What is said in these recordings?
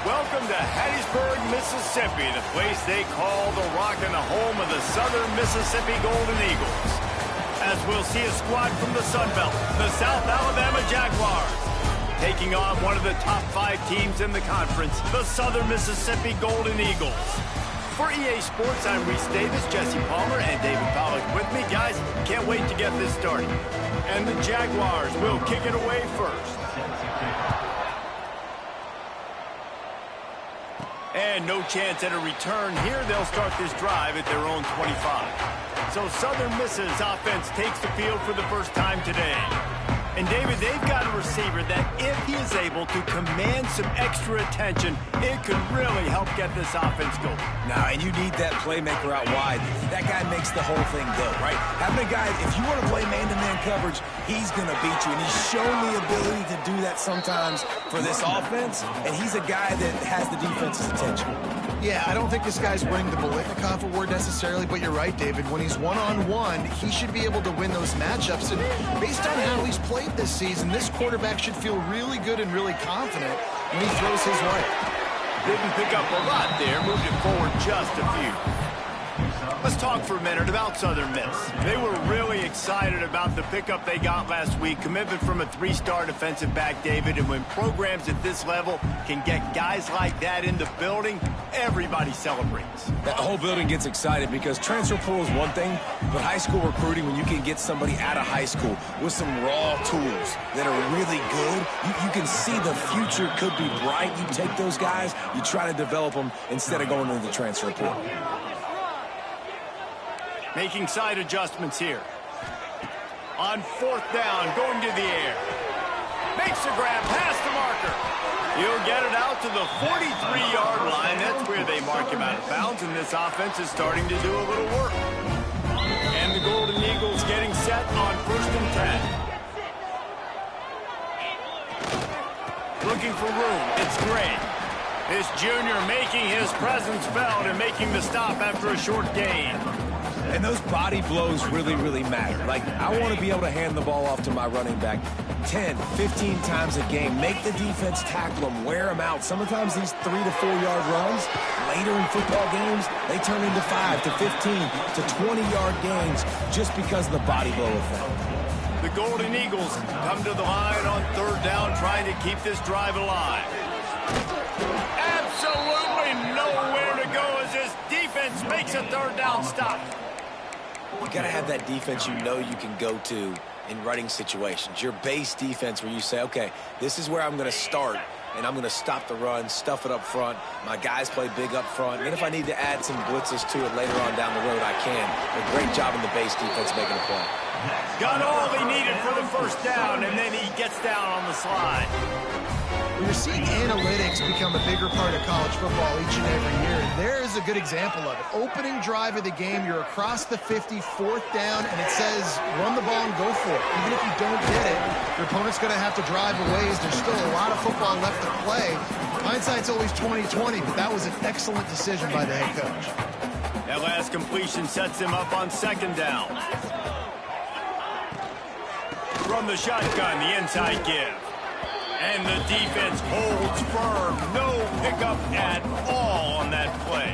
Welcome to Hattiesburg, Mississippi, the place they call the Rock and the home of the Southern Mississippi Golden Eagles. As we'll see a squad from the Sun Belt, the South Alabama Jaguars, taking on one of the top 5 teams in the conference, the Southern Mississippi Golden Eagles. For EA Sports, I'm Reese Davis, Jesse Palmer, and David Pollack with me. Guys, can't wait to get this started. And the Jaguars will kick it away first. And no chance at a return here. They'll start this drive at their own 25. So Southern Miss's offense takes the field for the first time today. And, David, they've got a receiver that if he is able to command some extra attention, it could really help get this offense going. Now, and you need that playmaker out wide. That guy makes the whole thing go, right? Having a guy, if you want to play man-to-man coverage, he's going to beat you. And he's shown the ability to do that sometimes for this offense. And he's a guy that has the defense's attention. Yeah, I don't think this guy's winning the Biletnikoff Award necessarily, but you're right, David. When he's one-on-one, he should be able to win those matchups. And based on how he's played this season, this quarterback should feel really good and really confident when he throws his way. Didn't pick up a lot there, moved it forward just a few. Let's talk for a minute about Southern Miss. They were really excited about the pickup they got last week, commitment from a 3-star defensive back, David, and when programs at this level can get guys like that in the building, everybody celebrates. That whole building gets excited because transfer portal is one thing, but high school recruiting, when you can get somebody out of high school with some raw tools that are really good, you can see the future could be bright. You take those guys, you try to develop them instead of going into the transfer portal. Making side adjustments here. On 4th down, going to the air. Makes the grab past the marker. He'll get it out to the 43-yard line. That's where they mark him out of bounds, and this offense is starting to do a little work. And the Golden Eagles getting set on 1st and 10. Looking for room. It's Gray. This junior making his presence felt and making the stop after a short gain. And those body blows really, really matter. Like, I want to be able to hand the ball off to my running back 10, 15 times a game. Make the defense tackle them, wear them out. Sometimes these 3 to 4 yard runs, later in football games, they turn into 5 to 15 to 20-yard gains just because of the body blow effect. The Golden Eagles come to the line on 3rd down, trying to keep this drive alive. Absolutely nowhere to go as this defense makes a 3rd down stop. You got to have that defense you know you can go to in running situations. Your base defense where you say, okay, this is where I'm going to start, and I'm going to stop the run, stuff it up front. My guys play big up front. And if I need to add some blitzes to it later on down the road, I can. But great job in the base defense making a play. Got all he needed for the 1st down, and then he gets down on the slide. We're seeing analytics become a bigger part of college football each and every year, and there is a good example of it. Opening drive of the game, you're across the 50, 4th down, and it says run the ball and go for it. Even if you don't get it, your opponent's going to have to drive a ways. There's still a lot of football left to play. Hindsight's always 20/20, but that was an excellent decision by the head coach. That last completion sets him up on 2nd down. From the shotgun, the inside give. And the defense holds firm. No pickup at all on that play.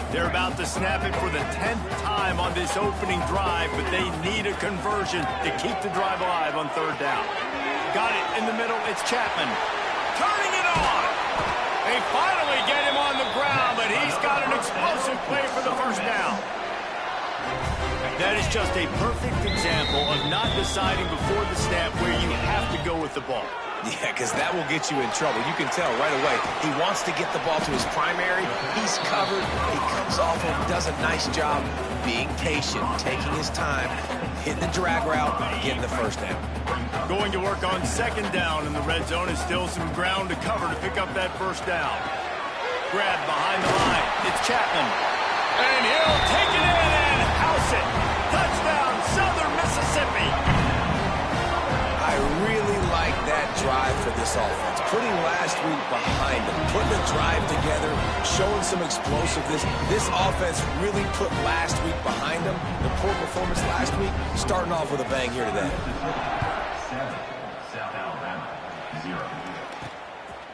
They're about to snap it for the 10th time on this opening drive, but they need a conversion to keep the drive alive on 3rd down. Got it in the middle. It's Chapman. Turning it on. They finally get him on the ground, but he's got an explosive play for the 1st down. That is just a perfect example of not deciding before the snap where you have to go with the ball. Yeah, because that will get you in trouble. You can tell right away. He wants to get the ball to his primary. He's covered. He comes off and does a nice job being patient, taking his time, hitting the drag route, getting the 1st down. Going to work on 2nd down, and the red zone is still some ground to cover to pick up that 1st down. Grab behind the line. It's Chapman. And he'll take it in and house it. Touchdown, Southern Mississippi. I really like that drive for this offense. Putting last week behind them, putting a drive together, showing some explosiveness. This offense really put last week behind them. The poor performance last week, starting off with a bang here today.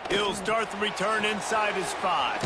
He'll start the return inside his 5.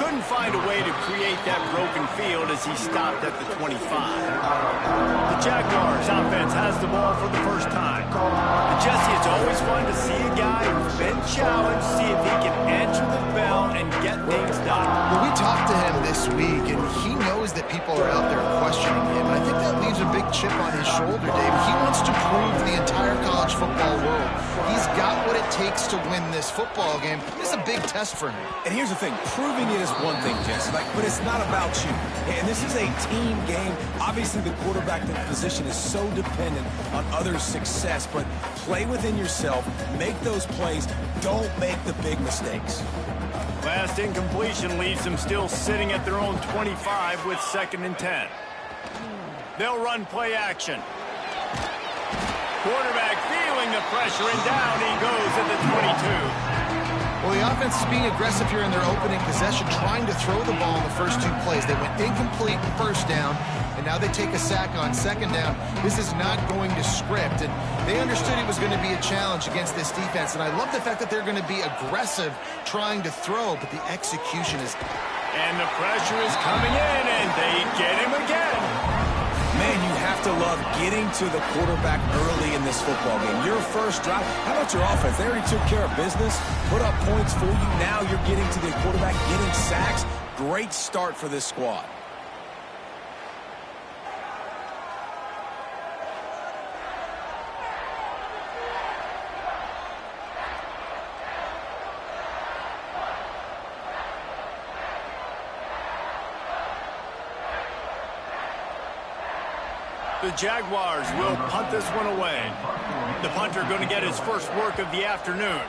Couldn't find a way to create that broken field as he stopped at the 25. The Jaguars offense has the ball for the first time. And Jesse, it's always fun to see a guy who's been challenged, see if he can answer the bell and get things done. Well, we talked to him this week, and he knows that people are out there questioning him. I think that leaves a big chip on his shoulder, Dave. He wants to prove to the entire college football world he's got what it takes to win this football game. This is a big test for him. And here's the thing, proving it is one thing, Jesse, but it's not about you. And this is a team game. Obviously, the quarterback position is so dependent on others' success, but play within yourself, make those plays, don't make the big mistakes. Last incompletion leaves them still sitting at their own 25 with 2nd and 10. They'll run play action. Quarterback feeling the pressure, and down he goes at the 22. Well, the offense is being aggressive here in their opening possession, trying to throw the ball in the first 2 plays. They went incomplete first down, and now they take a sack on 2nd down. This is not going to script, and they understood it was going to be a challenge against this defense. And I love the fact that they're going to be aggressive trying to throw, but the execution is... And the pressure is coming in, and they get him again. Man, you have to love getting to the quarterback early in this football game. Your first drive, how about your offense? They already took care of business, put up points for you. Now you're getting to the quarterback, getting sacks. Great start for this squad. The Jaguars will punt this one away. The punter going to get his first work of the afternoon.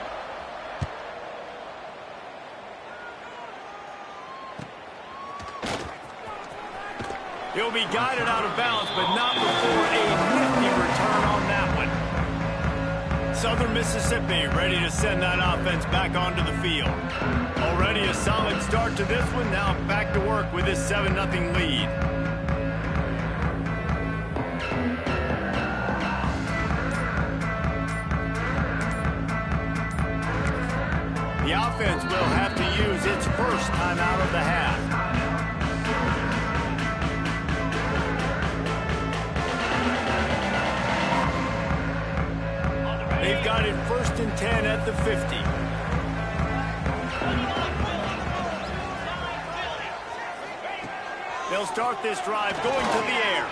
He'll be guided out of bounds, but not before a nifty return on that one. Southern Mississippi ready to send that offense back onto the field. Already a solid start to this one. Now back to work with this 7-0 lead. The offense will have to use its first timeout of the half. They've got it 1st and 10 at the 50. They'll start this drive going to the air.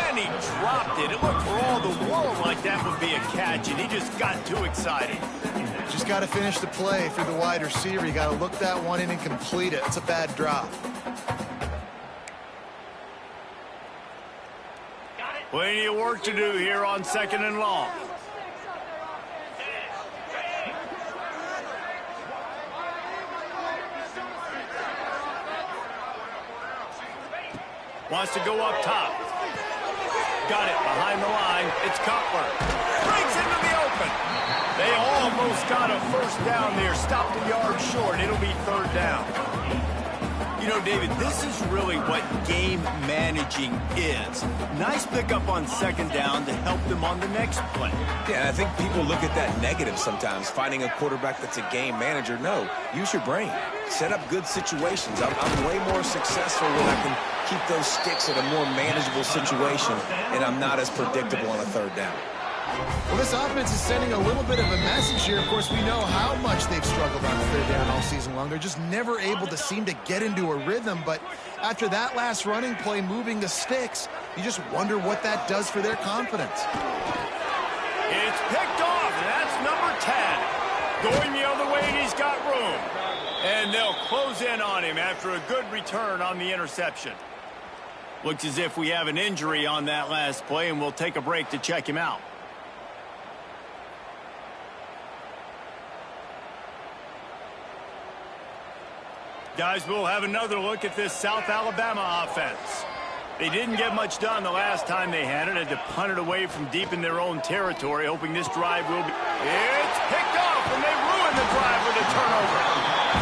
And he dropped it. It looked for all the world like that would be a catch, and he just got too excited. Just got to finish the play for the wide receiver. You got to look that one in and complete it. It's a bad drop. Plenty of work to do here on 2nd and long. Wants to go up top. Got it behind the line. It's Cutler. Breaks into the open. They almost got a first down there. Stopped a yard short. It'll be 3rd down. You know, David, this is really what game managing is. Nice pickup on 2nd down to help them on the next play. Yeah, and I think people look at that negative sometimes, finding a quarterback that's a game manager. No, use your brain. Set up good situations. I'm way more successful when I can keep those sticks in a more manageable situation, and I'm not as predictable on a 3rd down. Well, this offense is sending a little bit of a message here. Of course, we know how much they've struggled on 3rd down all season long. They're just never able to seem to get into a rhythm. But after that last running play, moving the sticks, you just wonder what that does for their confidence. It's picked off, and that's number 10. Going the other way, and he's got room. And they'll close in on him after a good return on the interception. Looks as if we have an injury on that last play, and we'll take a break to check him out. Guys, we'll have another look at this South Alabama offense. They didn't get much done the last time they had it. Had to punt it away from deep in their own territory, hoping this drive will be... It's picked off, and they ruined the drive with a turnover.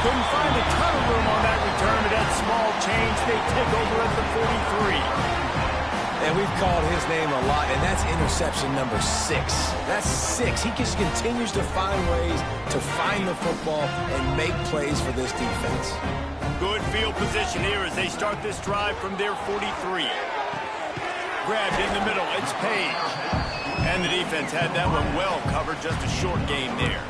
Couldn't find a ton of room on that return, but that small change, they take over at the 43. And we've called his name a lot, and that's interception number 6. That's 6. He just continues to find ways to find the football and make plays for this defense. Good field position here as they start this drive from their 43. Grabbed in the middle, it's Page. And the defense had that one well covered, just a short gain there.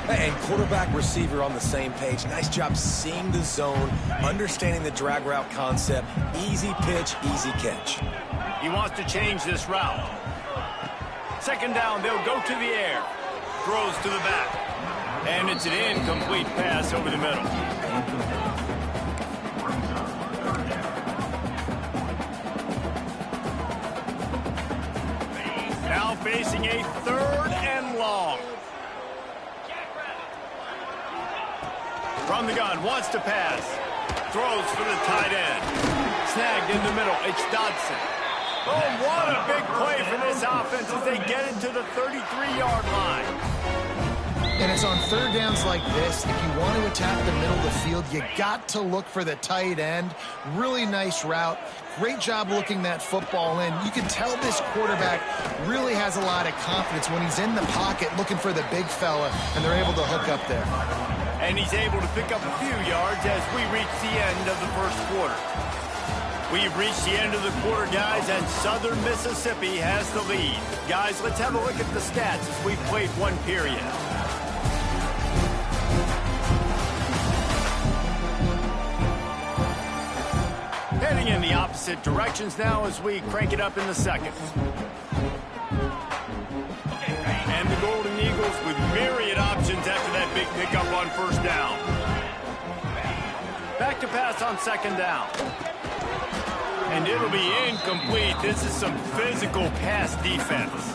And quarterback receiver on the same page. Nice job seeing the zone, understanding the drag route concept. Easy pitch, easy catch. He wants to change this route. Second down, they'll go to the air. Throws to the back. And it's an incomplete pass over the middle. Now facing a 3rd and long. From the gun, wants to pass. Throws for the tight end. Snagged in the middle, it's Dodson. Oh, what a big play for this offense as they get into the 33-yard line. And it's on third downs like this. If you want to attack the middle of the field, you got to look for the tight end. Really nice route. Great job looking that football in. You can tell this quarterback really has a lot of confidence when he's in the pocket looking for the big fella, and they're able to hook up there. And he's able to pick up a few yards as we reach the end of the first quarter. We've reached the end of the quarter, guys, and Southern Mississippi has the lead. Guys, let's have a look at the stats as we've played one period. Heading in the opposite directions now as we crank it up in the second. And the Golden Eagles with myriad options after that big pickup on first down. Back to pass on second down. And it'll be incomplete. This is some physical pass defense.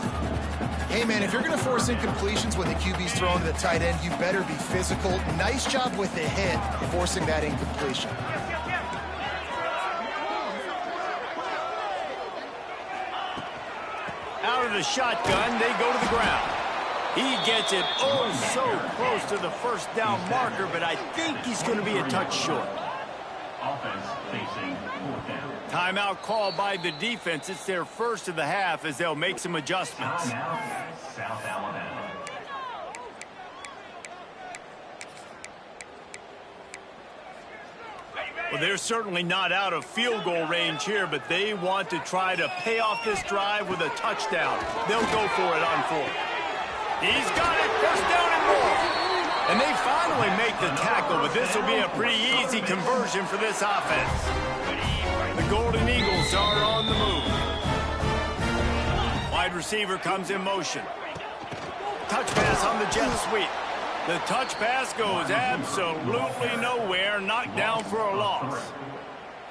Hey, man, if you're going to force incompletions when the QB's throwing to the tight end, you better be physical. Nice job with the hit, forcing that incompletion. Out of the shotgun, they go to the ground. He gets it oh so close to the first down marker, but I think he's going to be a touch short. Offense facing 4th down. Timeout called by the defense. It's their first of the half as they'll make some adjustments. Timeout, South Alabama. Well, they're certainly not out of field goal range here, but they want to try to pay off this drive with a touchdown. They'll go for it on 4th. He's got it, first down and more. And they finally make the tackle, but this will be a pretty easy conversion for this offense. The Golden Eagles are on the move. Wide receiver comes in motion. Touch pass on the jet sweep. The touch pass goes absolutely nowhere, knocked down for a loss.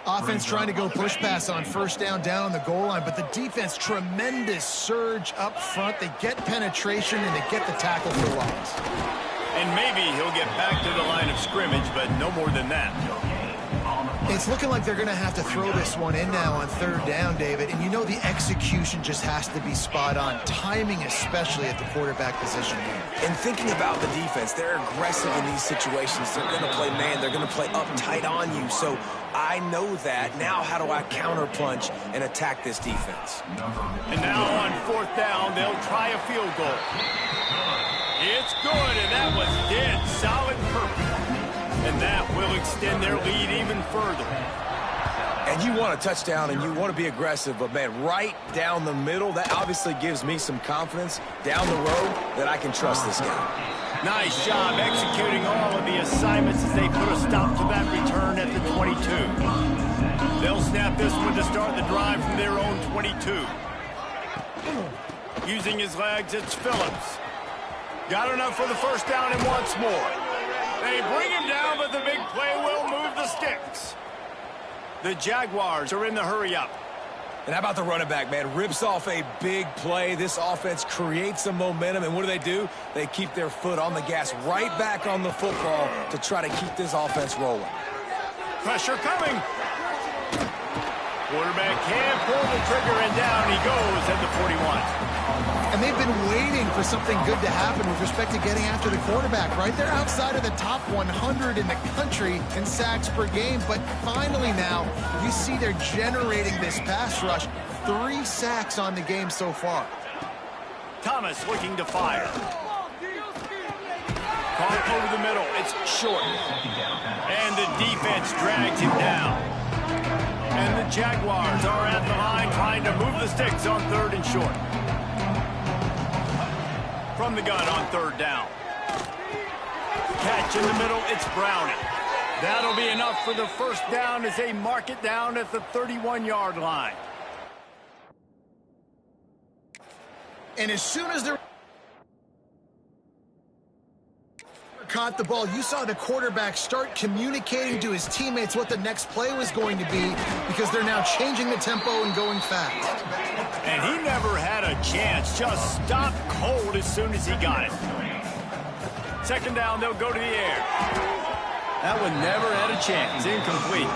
Offense trying to go push pass on first down on the goal line, but the defense, tremendous surge up front. They get penetration, and they get the tackle for loss. And maybe he'll get back to the line of scrimmage, but no more than that. It's looking like they're going to have to throw this one in now on third down, David. And you know the execution just has to be spot on. Timing especially at the quarterback position here. And thinking about the defense, they're aggressive in these situations. They're going to play man. They're going to play up tight on you. So I know that. Now how do I counterpunch and attack this defense? And now on 4th down, they'll try a field goal. It's good, and that was dead solid purpose. And that will extend their lead even further. And you want a touchdown, and you want to be aggressive, but, man, right down the middle, that obviously gives me some confidence down the road that I can trust this guy. Nice job executing all of the assignments as they put a stop to that return at the 22. They'll snap this one to start the drive from their own 22. Using his legs, it's Phillips. Got enough for the first down and wants more. They bring him down, but the big play will move the sticks. The Jaguars are in the hurry-up. And how about the running back, man? Rips off a big play. This offense creates some momentum, and what do? They keep their foot on the gas, right back on the football to try to keep this offense rolling. Pressure coming. Quarterback can't pull the trigger, and down he goes at the 41. And they've been waiting for something good to happen with respect to getting after the quarterback, right? They're outside of the top 100 in the country in sacks per game, but finally now you see they're generating this pass rush. 3 sacks on the game so far. Thomas looking to fire. Caught over the middle. It's short. And the defense drags him down. And the Jaguars are at the line trying to move the sticks on 3rd and short. From the gun on 3rd down. Catch in the middle. It's Browning. That'll be enough for the first down as they mark it down at the 31-yard line. And as soon as they're caught the ball, you saw the quarterback start communicating to his teammates what the next play was going to be because they're now changing the tempo and going fast. And he never had a chance. Just stopped cold as soon as he got it. 2nd down, they'll go to the air. That one never had a chance. Incomplete.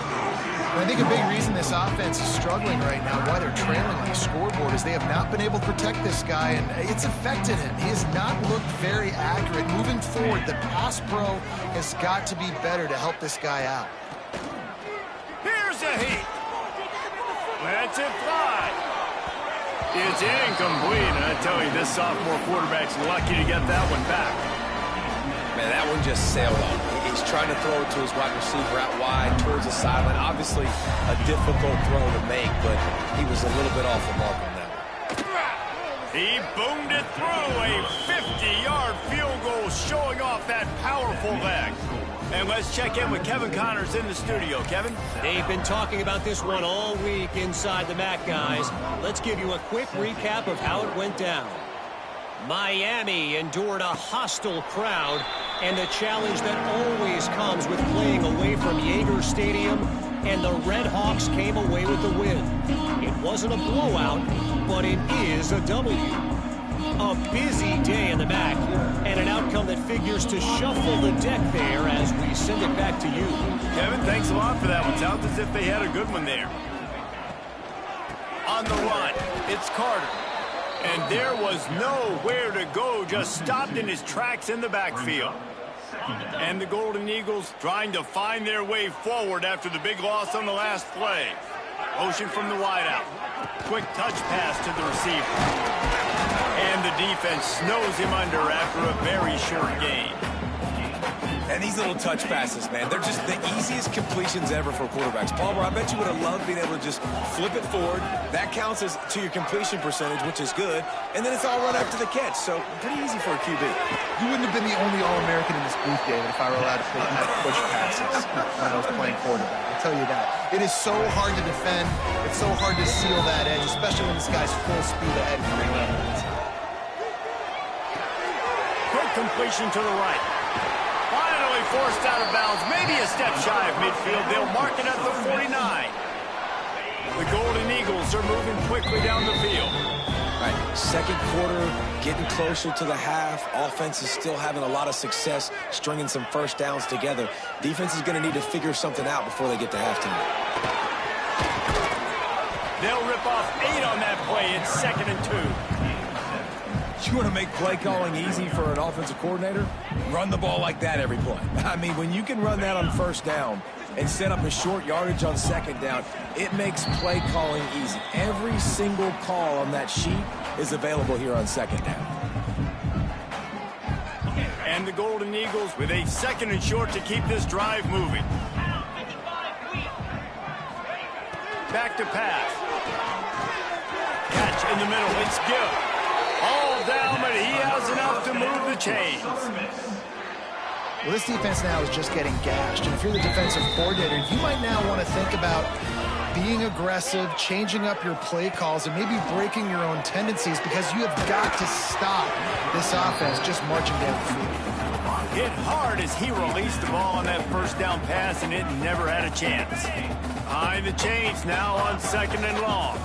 I think a big reason this offense is struggling right now, why they're trailing on the scoreboard, is they have not been able to protect this guy, and it's affected him. He has not looked very accurate. Moving forward, the pass pro has got to be better to help this guy out. Here's a heat. Lets it fly. It's incomplete, and I tell you, this sophomore quarterback's lucky to get that one back. Man, that one just sailed off. He's trying to throw it to his wide receiver out wide towards the sideline. Obviously, a difficult throw to make, but he was a little bit off the mark on that one. He boomed it through. A 50-yard field goal showing off that powerful leg. And let's check in with Kevin Connors in the studio. Kevin? They've been talking about this one all week inside the MAC, guys. Let's give you a quick recap of how it went down. Miami endured a hostile crowd and the challenge that always comes with playing away from Yager Stadium, and the Red Hawks came away with the win. It wasn't a blowout, but it is a W. A busy day in the MAC, and an outcome that figures to shuffle the deck there as we send it back to you. Kevin, thanks a lot for that one. Sounds as if they had a good one there. On the run, it's Carter. And there was nowhere to go, just stopped in his tracks in the backfield. And the Golden Eagles trying to find their way forward after the big loss on the last play. Motion from the wideout. Quick touch pass to the receiver. And the defense snows him under after a very short gain. And these little touch passes, man, they're just the easiest completions ever for quarterbacks. Palmer, I bet you would have loved being able to just flip it forward. That counts as to your completion percentage, which is good. And then it's all run after the catch. So pretty easy for a QB. You wouldn't have been the only All-American in this booth, David, if I were allowed to push passes when I was playing quarterback. I'll tell you that. It is so hard to defend. It's so hard to seal that edge, especially when this guy's full speed ahead coming around. Quick completion to the right. Finally forced out of bounds, maybe a step shy of midfield. They'll mark it at the 49. The Golden Eagles are moving quickly down the field. All right, 2nd quarter, getting closer to the half. Offense is still having a lot of success stringing some first downs together. Defense is going to need to figure something out before they get to halftime. They'll rip off 8 on that play. It's 2nd and 2. You want to make play calling easy for an offensive coordinator? Run the ball like that every play. I mean, when you can run that on 1st down and set up a short yardage on 2nd down, it makes play calling easy. Every single call on that sheet is available here on 2nd down. And the Golden Eagles with a 2nd and short to keep this drive moving. Back to pass. Catch in the middle. It's Gill. All down, but he has enough to move the chains. Well, this defense now is just getting gashed. And if you're the defensive coordinator, you might now want to think about being aggressive, changing up your play calls, and maybe breaking your own tendencies, because you have got to stop this offense just marching down the field. Hit hard as he released the ball on that 1st down pass, and it never had a chance. Behind the chains now on 2nd and long.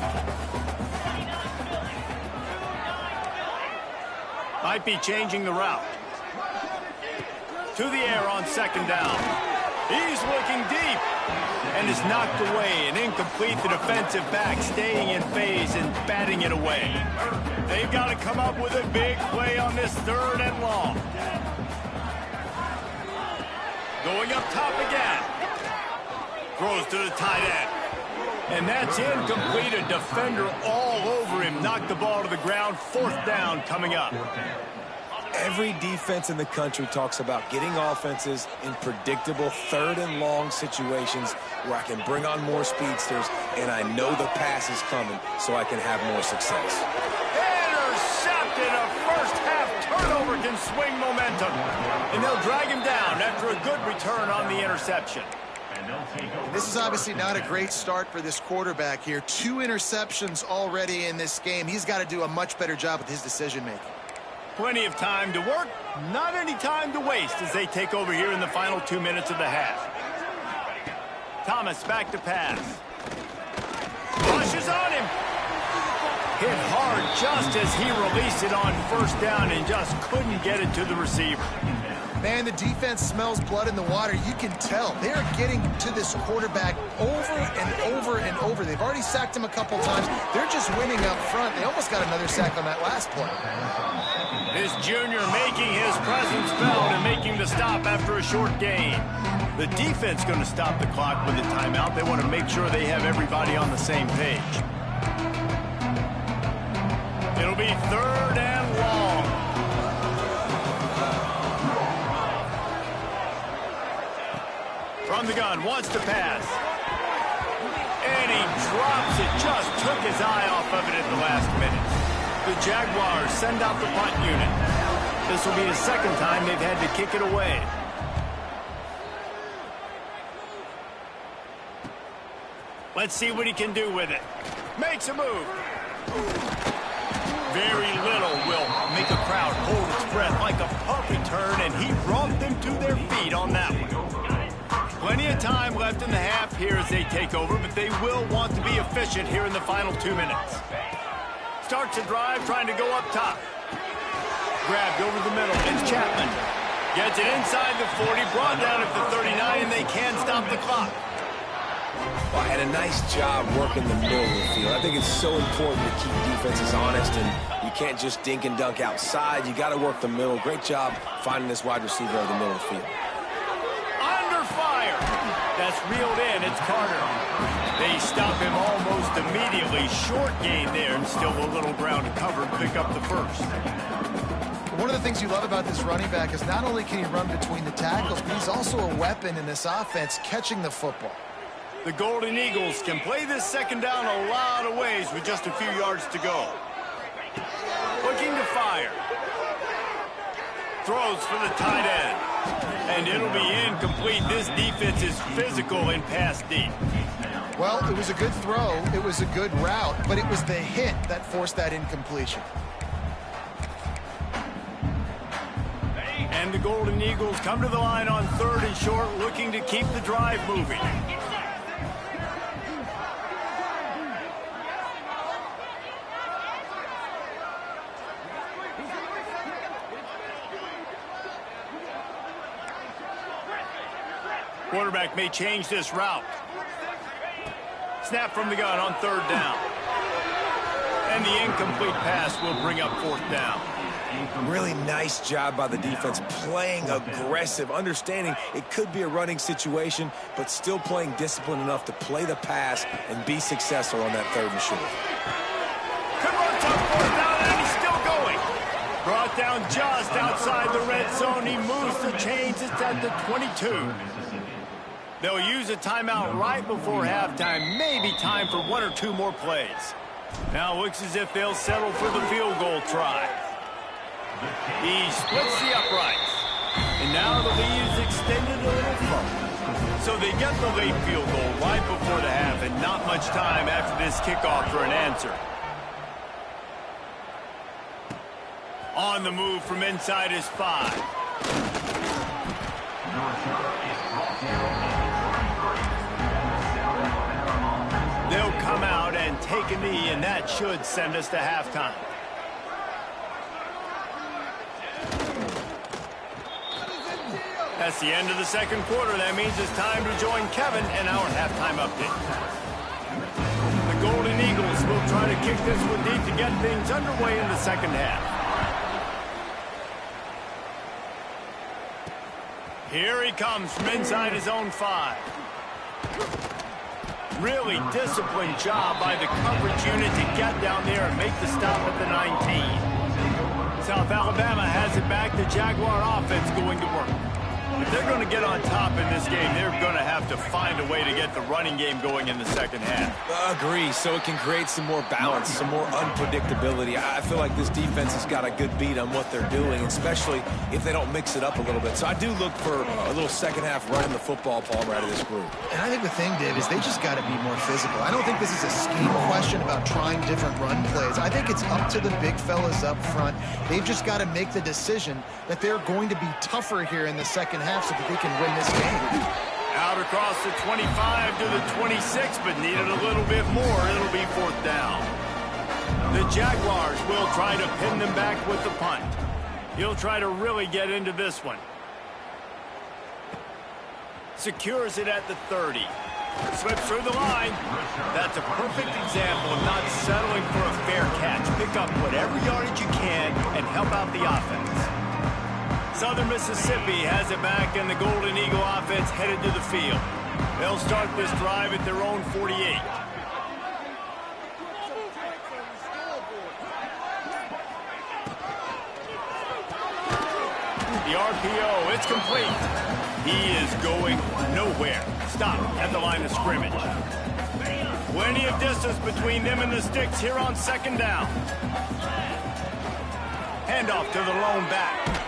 Might be changing the route. To the air on 2nd down. He's looking deep. And is knocked away and incomplete. The defensive back staying in phase and batting it away. They've got to come up with a big play on this 3rd and long. Going up top again. Throws to the tight end. And that's incomplete. A defender all over him. Knocked the ball to the ground. 4th down coming up. Every defense in the country talks about getting offenses in predictable 3rd and long situations where I can bring on more speedsters and I know the pass is coming so I can have more success. Intercepted. A first-half turnover can swing momentum. And they'll drag him down after a good return on the interception. This is obviously not a great start for this quarterback here. 2 interceptions already in this game. He's got to do a much better job with his decision-making. Plenty of time to work, not any time to waste as they take over here in the final 2 minutes of the half. Thomas back to pass. Rushes on him. Hit hard just as he released it on 1st down and just couldn't get it to the receiver. Man, the defense smells blood in the water. You can tell. They're getting to this quarterback over and over and over. They've already sacked him a couple times. They're just winning up front. They almost got another sack on that last play. This junior making his presence felt and making the stop after a short gain. The defense going to stop the clock with a timeout. They want to make sure they have everybody on the same page. It'll be 3rd and long. From the gun, wants to pass. And he drops it. Just took his eye off of it at the last minute. The Jaguars send out the punt unit. This will be the 2nd time they've had to kick it away. Let's see what he can do with it. Makes a move. Very little will make a crowd hold its breath like a punt return, and he brought them to their feet on that one. Plenty of time left in the half here as they take over, but they will want to be efficient here in the final 2 minutes. Starts a drive trying to go up top. Grabbed over the middle. It's Chapman. Gets it inside the 40, brought down at the 39, and they can't stop the clock. Well, had a nice job working the middle of the field. I think it's so important to keep defenses honest, and you can't just dink and dunk outside. You got to work the middle. Great job finding this wide receiver over the middle of the field. Under fire. That's reeled in. It's Carter. They stop him almost immediately. Short gain there, and still a little ground to cover and pick up the 1st. One of the things you love about this running back is not only can he run between the tackles, but he's also a weapon in this offense catching the football. The Golden Eagles can play this 2nd down a lot of ways with just a few yards to go. Looking to fire. Throws for the tight end. And it'll be incomplete. This defense is physical and pass deep. Well, it was a good throw. It was a good route, but it was the hit that forced that incompletion. And the Golden Eagles come to the line on 3rd and short, looking to keep the drive moving. Quarterback may change this route. Snap from the gun on 3rd down. And the incomplete pass will bring up 4th down. Really nice job by the defense, playing aggressive, understanding it could be a running situation, but still playing disciplined enough to play the pass and be successful on that 3rd and short. Could run tough 4th down, and he's still going. Brought down just outside the red zone. He moves the chains. It's at the 22. They'll use a timeout right before halftime. Maybe time for 1 or 2 more plays. Now looks as if they'll settle for the field goal try. He splits the uprights. And now the lead is extended a little further. So they get the late field goal right before the half, and not much time after this kickoff for an answer. On the move from inside his 5. They'll come out and take a knee, and that should send us to halftime. That's the end of the second quarter. That means it's time to join Kevin and our halftime update. The Golden Eagles will try to kick this one deep to get things underway in the second half. Here he comes from inside his own 5. Really disciplined job by the coverage unit to get down there and make the stop at the 19. South Alabama has it back. The Jaguar offense going to work. If they're going to get on top in this game, they're going to have to find a way to get the running game going in the second half. Agree, so it can create some more balance, some more unpredictability. I feel like this defense has got a good beat on what they're doing, especially if they don't mix it up a little bit. So I do look for a little second half running the football, Palmer, out of this group. And I think the thing, Dave, is they just got to be more physical. I don't think this is a scheme question about trying different run plays. I think it's up to the big fellas up front. They've just got to make the decision that they're going to be tougher here in the second half so that they can win this game. Out across the 25 to the 26, but needed a little bit more. It'll be 4th down. The Jaguars will try to pin them back with the punt. He'll try to really get into this one. Secures it at the 30. Slips through the line. That's a perfect example of not settling for a fair catch. Pick up whatever yardage you can and help out the offense. Southern Mississippi has it back, and the Golden Eagle offense headed to the field. They'll start this drive at their own 48. The RPO, it's complete. He is going nowhere. Stop at the line of scrimmage. Plenty of distance between them and the sticks here on 2nd down. Handoff to the lone back.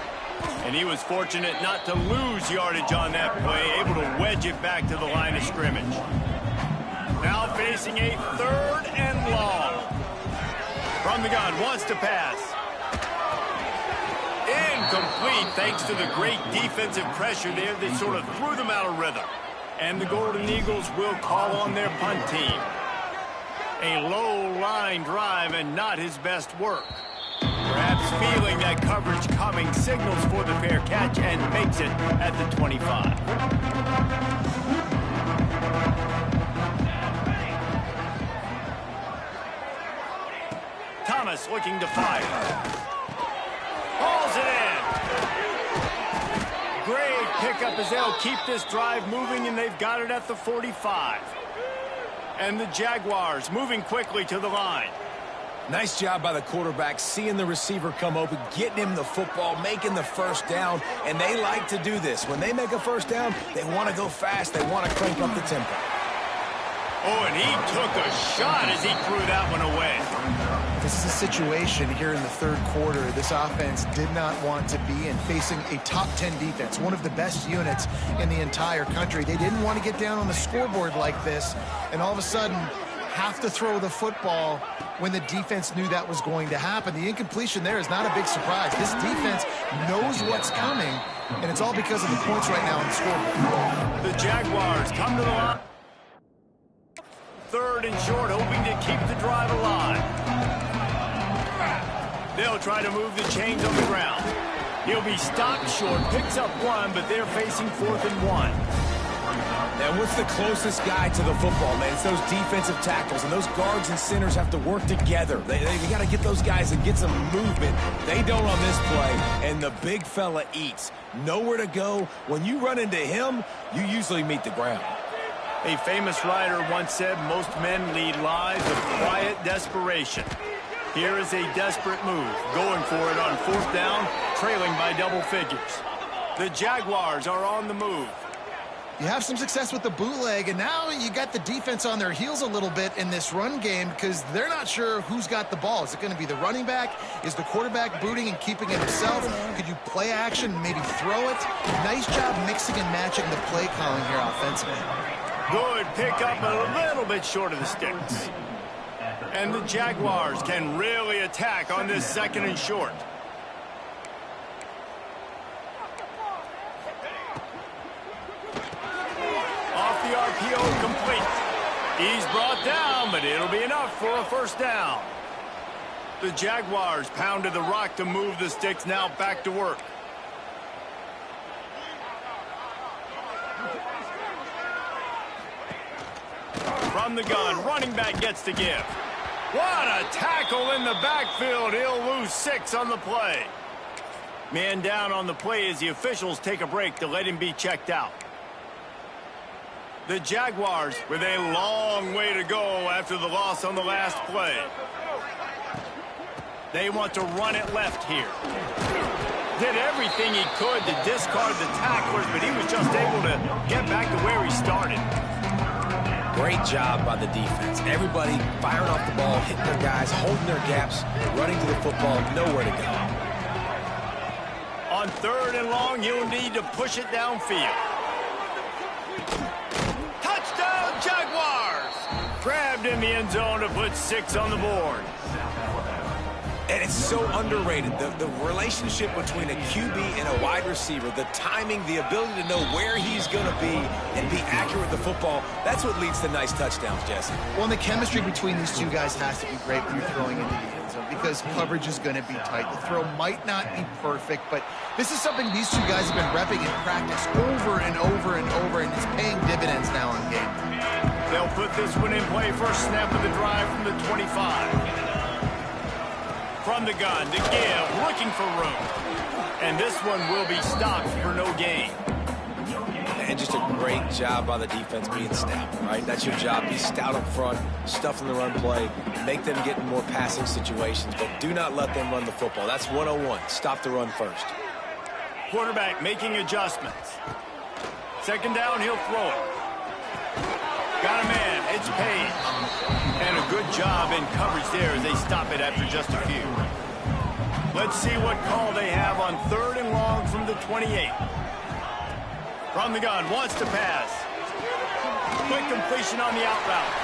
And he was fortunate not to lose yardage on that play, able to wedge it back to the line of scrimmage. Now facing a 3rd and long. From the gun, wants to pass. Incomplete, thanks to the great defensive pressure there that sort of threw them out of rhythm. And the Golden Eagles will call on their punt team. A low-line drive and not his best work. Perhaps feeling that coverage coming, signals for the fair catch and makes it at the 25. Thomas looking to fire. Hauls it in. Great pickup as they'll keep this drive moving, and they've got it at the 45. And the Jaguars moving quickly to the line. Nice job by the quarterback, seeing the receiver come open, getting him the football, making the 1st down, and they like to do this. When they make a 1st down, they want to go fast, they want to crank up the tempo. Oh, and he took a shot as he threw that one away. This is a situation here in the 3rd quarter this offense did not want to be in, facing a top 10 defense, one of the best units in the entire country. They didn't want to get down on the scoreboard like this, and all of a sudden have to throw the football when the defense knew that was going to happen. The incompletion there is not a big surprise. This defense knows what's coming, and it's all because of the points right now on the scoreboard. The Jaguars come to the line. 3rd and short, hoping to keep the drive alive. They'll try to move the chains on the ground. He'll be stopped short, picks up 1, but they're facing 4th and 1. Now, what's the closest guy to the football, man? It's those defensive tackles, and those guards and centers have to work together. They got to get those guys and get some movement. They don't on this play, and the big fella eats. Nowhere to go. When you run into him, you usually meet the ground. A famous writer once said, most men lead lives of quiet desperation. Here is a desperate move, going for it on 4th down, trailing by double figures. The Jaguars are on the move. You have some success with the bootleg, and now you got the defense on their heels a little bit in this run game because they're not sure who's got the ball. Is it going to be the running back? Is the quarterback booting and keeping it himself? Could you play action and maybe throw it? Nice job mixing and matching the play calling here offensively. Good pickup, a little bit short of the sticks. And the Jaguars can really attack on this 2nd and short. Off the RPO, complete. He's brought down, but it'll be enough for a 1st down. The Jaguars pounded the rock to move the sticks, now back to work. From the gun, running back gets to give. What a tackle in the backfield. He'll lose 6 on the play. Man down on the play as the officials take a break to let him be checked out. The Jaguars with a long way to go after the loss on the last play. They want to run it left here. Did everything he could to discard the tacklers, but he was just able to get back to where he started. Great job by the defense. Everybody firing off the ball, hitting their guys, holding their gaps, running to the football, nowhere to go. On 3rd and long, he'll need to push it downfield. Touchdown, Jaguars! Grabbed in the end zone to put 6 on the board. And it's so underrated, the relationship between a QB and a wide receiver, the timing, the ability to know where he's going to be and be accurate with the football, that's what leads to nice touchdowns, Jesse. Well, and the chemistry between these two guys has to be great when you're throwing into the end zone because coverage is going to be tight. The throw might not be perfect, but this is something these two guys have been repping in practice over and over and over, and it's paying dividends now on game. They'll put this one in play. First snap of the drive from the 25. From the gun to give, looking for room. And this one will be stopped for no gain. And just a great job by the defense being stout, right? That's your job. Be stout up front, stuff in the run play, make them get in more passing situations, but do not let them run the football. That's 101. Stop the run first. Quarterback making adjustments. 2nd down, he'll throw it. Got a man, it's paid. And a good job in coverage there as they stop it after just a few. Let's see what call they have on 3rd and long from the 28. From the gun, wants to pass. Quick completion on the out route.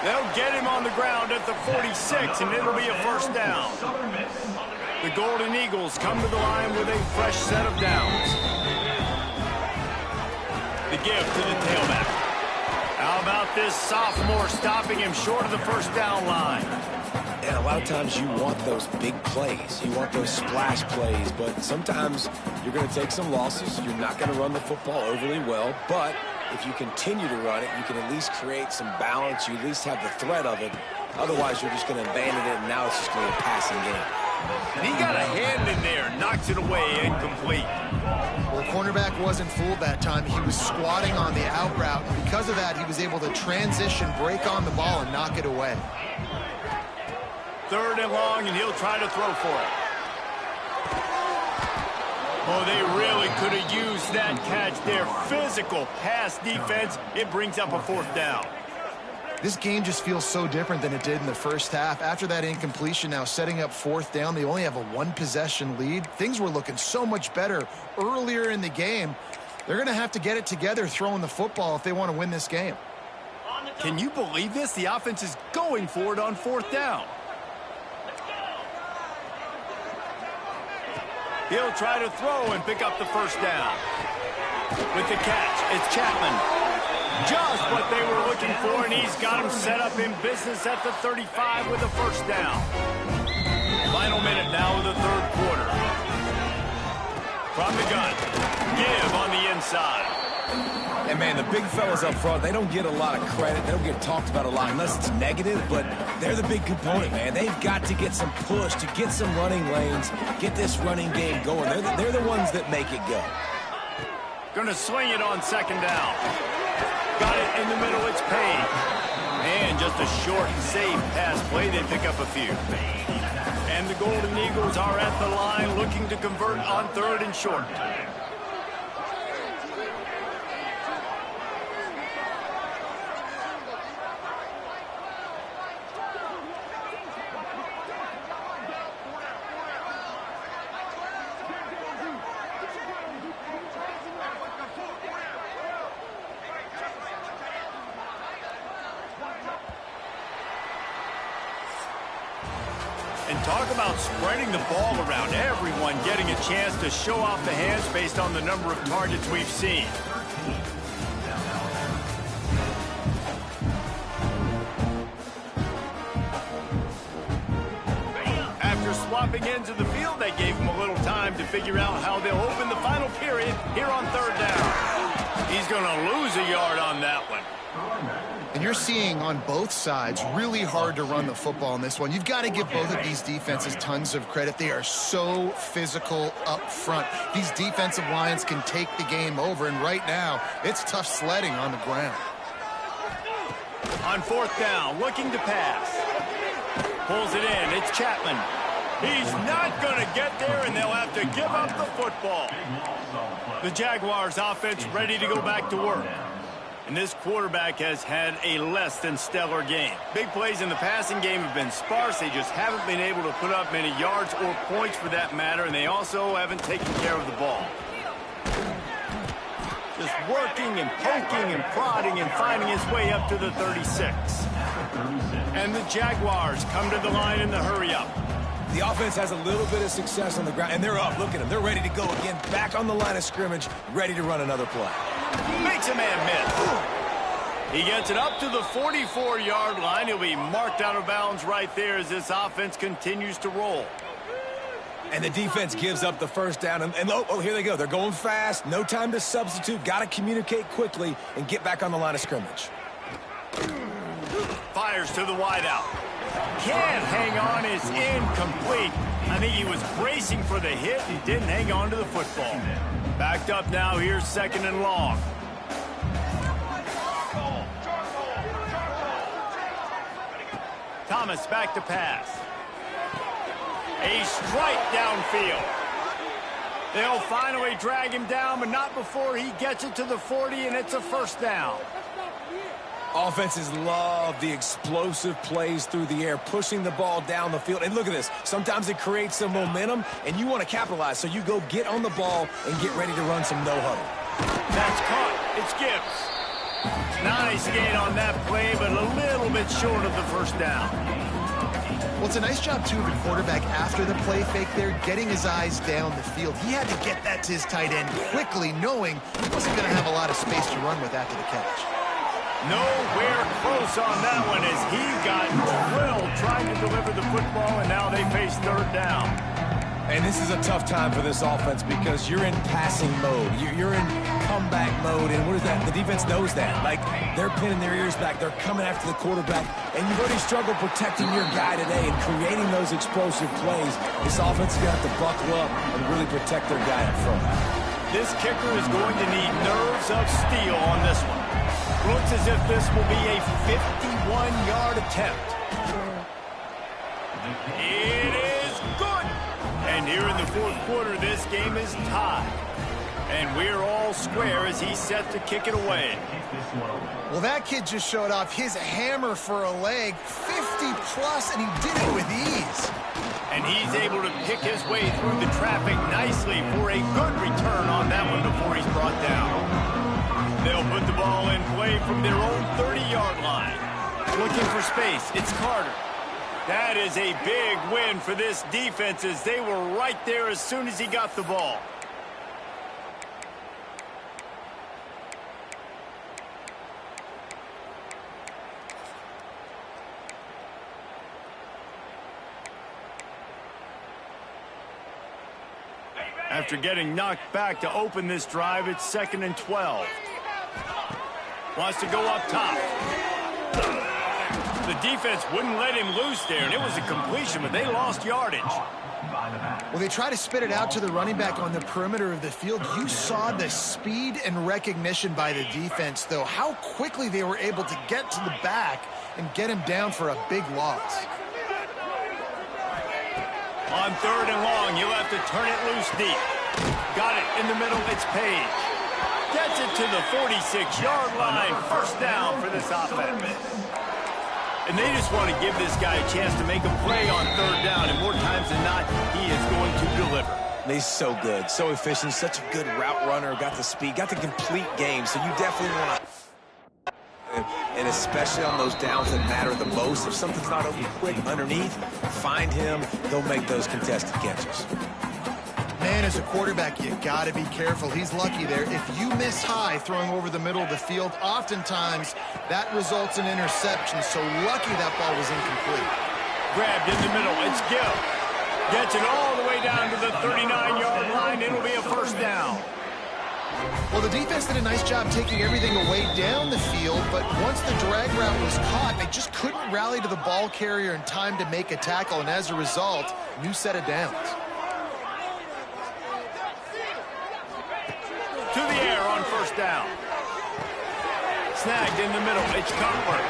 They'll get him on the ground at the 46, and it'll be a 1st down. The Golden Eagles come to the line with a fresh set of downs. The give to the tailback. How about this sophomore stopping him short of the 1st down line? And a lot of times you want those big plays. You want those splash plays, but sometimes you're going to take some losses. You're not going to run the football overly well, but if you continue to run it, you can at least create some balance. You at least have the threat of it. Otherwise, you're just going to abandon it, and now it's just going to be a passing game. And he got a hand in there, knocks it away, incomplete. Well, the cornerback wasn't fooled that time. He was squatting on the out route, and because of that, he was able to transition, break on the ball, and knock it away. 3rd and long, and he'll try to throw for it. Oh, they really could have used that catch there. Physical pass defense. It brings up a 4th down. This game just feels so different than it did in the first half. After that incompletion, now setting up 4th down, they only have a 1-possession lead. Things were looking so much better earlier in the game. They're going to have to get it together throwing the football if they want to win this game. Can you believe this? The offense is going for it on 4th down. He'll try to throw and pick up the 1st down. With the catch, it's Chapman. Just what they were looking for, and he's got him set up in business at the 35 with a 1st down. Final minute now of the 3rd quarter. From the gun, give on the inside. And, man, the big fellas up front, they don't get a lot of credit. They don't get talked about a lot unless it's negative, but they're the big component, man. They've got to get some push, to get some running lanes, get this running game going. They're the ones that make it go. Gonna swing it on 2nd down. Got it in the middle, it's paid. And just a short and safe pass play, they pick up a few. And the Golden Eagles are at the line looking to convert on 3rd and short. And talk about spreading the ball around. Everyone getting a chance to show off the hands based on the number of targets we've seen. After swapping ends of the field, they gave him a little time to figure out how they'll open the final period here on 3rd down. He's going to lose a yard on that one. And you're seeing on both sides really hard to run the football in this one. You've got to give both of these defenses tons of credit. They are so physical up front. These defensive lines can take the game over, and right now, it's tough sledding on the ground. On fourth down, looking to pass. Pulls it in. It's Chapman. He's not going to get there, and they'll have to give up the football. The Jaguars offense ready to go back to work. And this quarterback has had a less than stellar game. Big plays in the passing game have been sparse. They just haven't been able to put up many yards or points for that matter, and they also haven't taken care of the ball. Just working and poking and prodding and finding his way up to the 36. And the Jaguars come to the line in the hurry-up. The offense has a little bit of success on the ground, and they're up. Look at them. They're ready to go again, back on the line of scrimmage, ready to run another play. Makes a man miss. He gets it up to the 44-yard line. He'll be marked out of bounds right there as this offense continues to roll. And the defense gives up the first down. And oh, here they go. They're going fast. No time to substitute. Got to communicate quickly and get back on the line of scrimmage. Fires to the wideout. Can't hang on. It's incomplete. I think he was bracing for the hit. He didn't hang on to the football. Backed up now. Here's second and long. Thomas back to pass. A strike downfield. They'll finally drag him down, but not before he gets it to the 40, and it's a first down. Offenses love the explosive plays through the air, pushing the ball down the field. And look at this. Sometimes it creates some momentum, and you want to capitalize. So you go get on the ball and get ready to run some no-huddle. That's caught. It's Gibbs. Nice gain on that play, but a little bit short of the first down. Well, it's a nice job, too, of the quarterback after the play fake there, getting his eyes down the field. He had to get that to his tight end quickly, knowing he wasn't going to have a lot of space to run with after the catch. Nowhere close on that one as he got drilled trying to deliver the football, and now they face third down. And this is a tough time for this offense because you're in passing mode. You're in comeback mode, and what is that? The defense knows that. Like, they're pinning their ears back. They're coming after the quarterback, and you've already struggled protecting your guy today and creating those explosive plays. This offense is going to have to buckle up and really protect their guy up front. This kicker is going to need nerves of steel on this one. Looks as if this will be a 51-yard attempt. It is good. And here in the fourth quarter, this game is tied. And we're all square as he's set to kick it away. Well, that kid just showed off his hammer for a leg, 50-plus, and he did it with ease. And he's able to pick his way through the traffic nicely for a good return on that one before he's brought down. They'll put the ball in play from their own 30-yard line. Looking for space, it's Carter. That is a big win for this defense as they were right there as soon as he got the ball. After getting knocked back to open this drive, it's 2nd and 12. Wants to go up top. The defense wouldn't let him loose there, and it was a completion, but they lost yardage. Well, they try to spit it out to the running back on the perimeter of the field. You saw the speed and recognition by the defense, though, how quickly they were able to get to the back and get him down for a big loss. On 3rd and long, you'll have to turn it loose deep. Got it in the middle, it's Page. Gets it to the 46-yard line. First down for this offense. And they just want to give this guy a chance to make a play on 3rd down, and more times than not, he is going to deliver. He's so good, so efficient, such a good route runner, got the speed, got the complete game, so you definitely want to... And especially on those downs that matter the most, if something's not open quick underneath, find him, they'll make those contested catches. Man, as a quarterback, you got to be careful. He's lucky there. If you miss high throwing over the middle of the field, oftentimes that results in interception. So lucky that ball was incomplete. Grabbed in the middle. It's Gill. Gets it all the way down to the 39-yard line. It'll be a first down. Well, the defense did a nice job taking everything away down the field, but once the drag route was caught, they just couldn't rally to the ball carrier in time to make a tackle, and as a result, new set of downs. To the air on first down. Snagged in the middle. It's Cutler.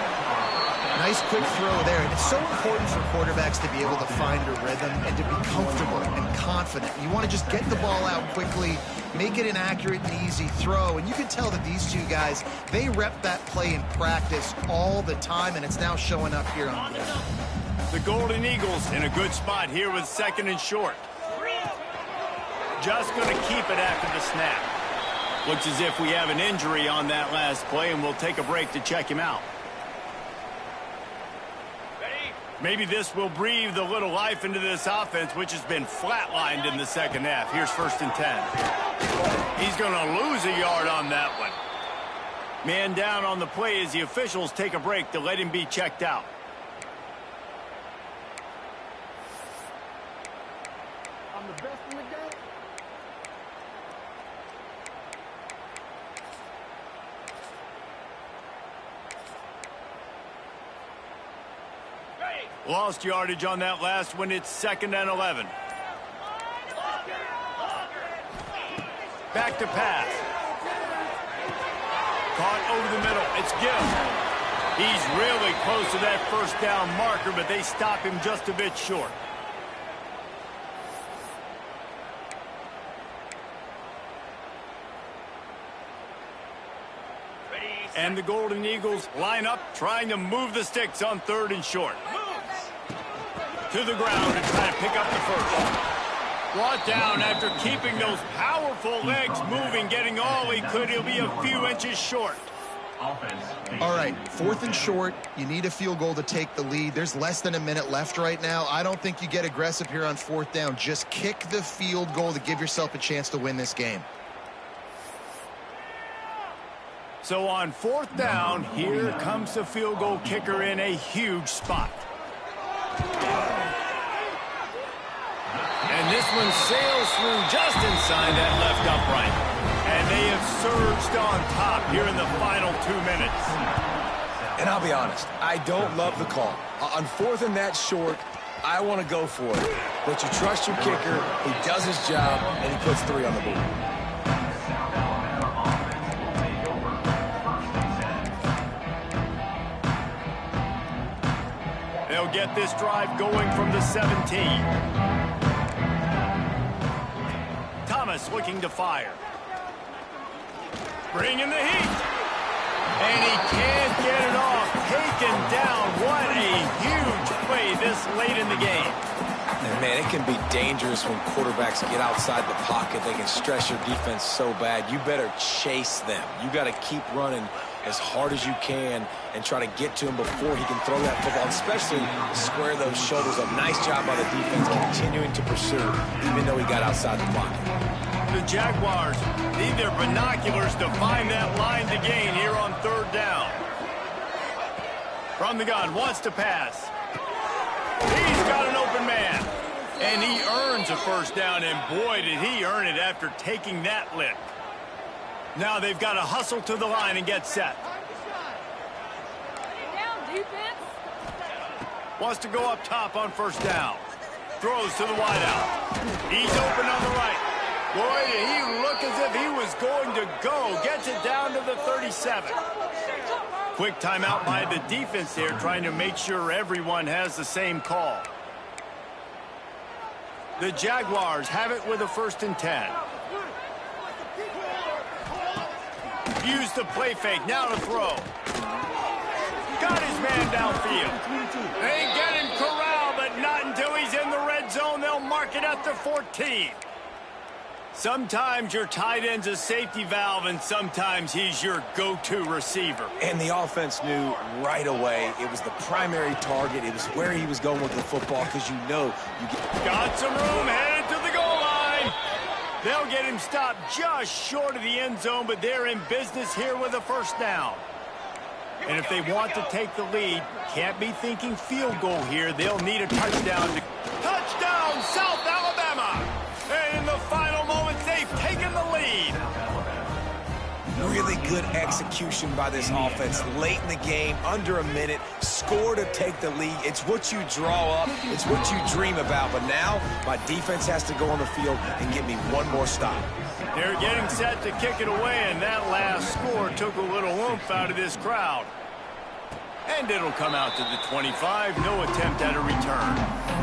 Nice quick throw there. And it's so important for quarterbacks to be able to find a rhythm and to be comfortable and confident. You want to just get the ball out quickly, make it an accurate and easy throw. And you can tell that these two guys, they rep that play in practice all the time, and it's now showing up here on the ground. The Golden Eagles in a good spot here with second and short. Just going to keep it after the snap. Looks as if we have an injury on that last play, and we'll take a break to check him out. Maybe this will breathe a little life into this offense, which has been flatlined in the second half. Here's 1st and 10. He's going to lose a yard on that one. Man down on the play as the officials take a break to let him be checked out. I'm the best in the game. Lost yardage on that last one. It's 2nd and 11. Back to pass. Caught over the middle. It's Gill. He's really close to that first down marker, but they stop him just a bit short. And the Golden Eagles line up, trying to move the sticks on 3rd and short. To the ground and try to pick up the first. Brought down after keeping those powerful legs moving, getting all he could. He'll be a few inches short. All right, 4th and short. You need a field goal to take the lead. There's less than a minute left right now. I don't think you get aggressive here on 4th down. Just kick the field goal to give yourself a chance to win this game. So on 4th down, here comes the field goal kicker in a huge spot. And this one sails through just inside that left upright. And they have surged on top here in the final 2 minutes. And I'll be honest, I don't love the call. On 4th and that short, I want to go for it. But you trust your kicker, he does his job, and he puts 3 on the board. They'll get this drive going from the 17. Thomas looking to fire. Bringing the heat. And he can't get it off. Taken down. What a huge play this late in the game. And man, it can be dangerous when quarterbacks get outside the pocket. They can stress your defense so bad. You better chase them. You got to keep running as hard as you can and try to get to him before he can throw that football, especially square those shoulders up. Nice job by the defense continuing to pursue, even though he got outside the pocket. The Jaguars need their binoculars to find that line to gain here on 3rd down. From the gun, wants to pass. He's got an open man. And he earns a 1st down, and boy, did he earn it after taking that lick. Now they've got to hustle to the line and get set. Wants to go up top on 1st down. Throws to the wideout. He's open on the right. Boy, did he look as if he was going to go. Gets it down to the 37. Quick timeout by the defense there, trying to make sure everyone has the same call. The Jaguars have it with a 1st and 10. Use the play fake, now to throw. Got his man downfield. They get him corralled, but not until he's in the red zone. They'll mark it at the 14. Sometimes your tight end's a safety valve, and sometimes he's your go-to receiver. And the offense knew right away it was the primary target. It was where he was going with the football, because you know you get... Got some room, headed to the goal line. They'll get him stopped just short of the end zone, but they're in business here with a 1st down. And if they want to take the lead, can't be thinking field goal here. They'll need a touchdown. Touchdown, South Alabama! And in the final moments, they've taken the lead. really good execution by this offense late in the game, under a minute, score to take the lead. It's what you draw up. It's what you dream about. But now my defense has to go on the field and get me one more stop. They're getting set to kick it away, and that last score took a little oomph out of this crowd. And it'll come out to the 25. No attempt at a return.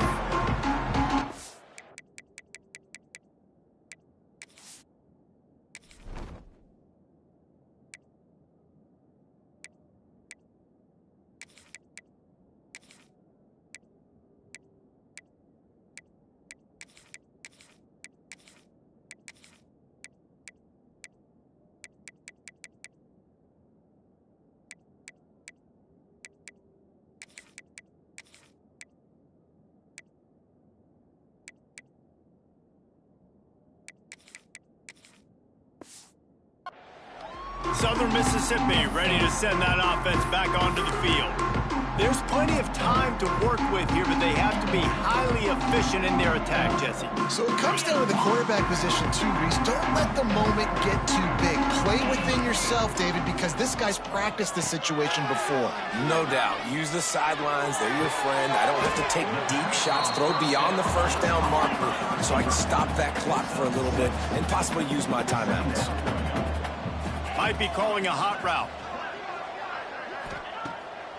Southern Mississippi ready to send that offense back onto the field. There's plenty of time to work with here, but they have to be highly efficient in their attack, Jesse. So it comes down to the quarterback position too, Reese. Don't let the moment get too big. Play within yourself, David, because this guy's practiced this situation before. No doubt. Use the sidelines. They're your friend. I don't have to take deep shots, throw beyond the first down marker so I can stop that clock for a little bit and possibly use my timeouts. Might be calling a hot route.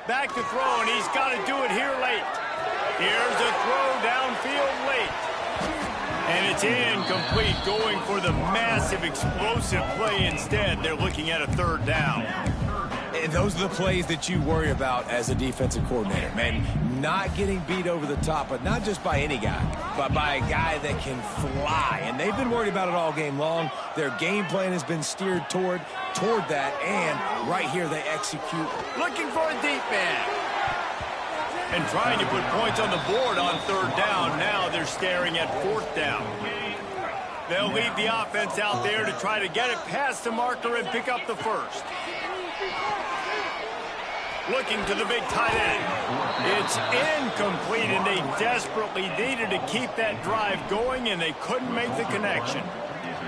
Back to throw, and he's got to do it here late. Here's a throw downfield late. And it's incomplete, going for the massive explosive play instead. They're looking at a third down. And those are the plays that you worry about as a defensive coordinator, man. Not getting beat over the top, but not just by any guy, but by a guy that can fly. And they've been worried about it all game long. Their game plan has been steered toward that, and right here they execute. Looking for a deep man. And trying to put points on the board on third down. Now they're staring at fourth down. They'll leave the offense out there to try to get it past the marker and pick up the first. Looking to the big tight end. It's incomplete, and they desperately needed to keep that drive going, and they couldn't make the connection.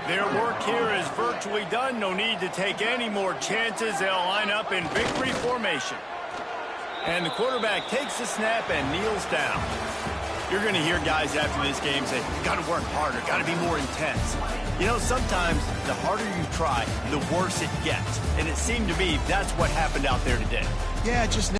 Their work here is virtually done. No need to take any more chances. They'll line up in victory formation. And the quarterback takes the snap and kneels down. You're going to hear guys after this game say, got to work harder, got to be more intense. You know, sometimes the harder you try, the worse it gets. And it seemed to me that's what happened out there today. Yeah, just